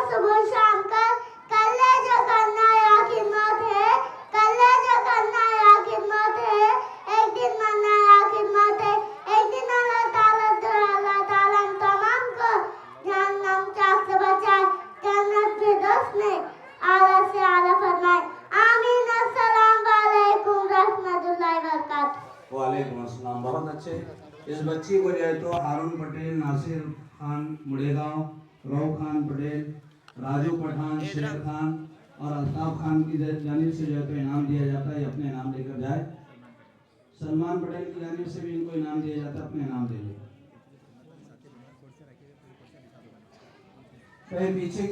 सुबह शाम का कर ले जो करना या खिदमत है, कर ले जो करना या खिदमत है, एक दिन मरना या खिदमत है, एक दिन अल्लाह ताला हम तमाम को जहन्नम की आग से बचाए, जन्नत फिरदौस में आला से आला फरमाए। आमीन। अस्सलाम वालेकुम रहमतुल्लाहि व बरकातहू। वालेकुम अस्सलाम। बहुत अच्छे। इस बच्ची को जो है तो हारून पटेल, नासिर खान मुड़ेगांव, रऊ खान पटेल, राजू पठान, शेर खान और अल्ताफ खान की जानिब से जो है तो इनाम दिया जाता है। अपने नाम लेकर जाए। सलमान पटेल की जानिब से भी इनको इनाम दिया जाता है। अपने नाम दे ले। पीछे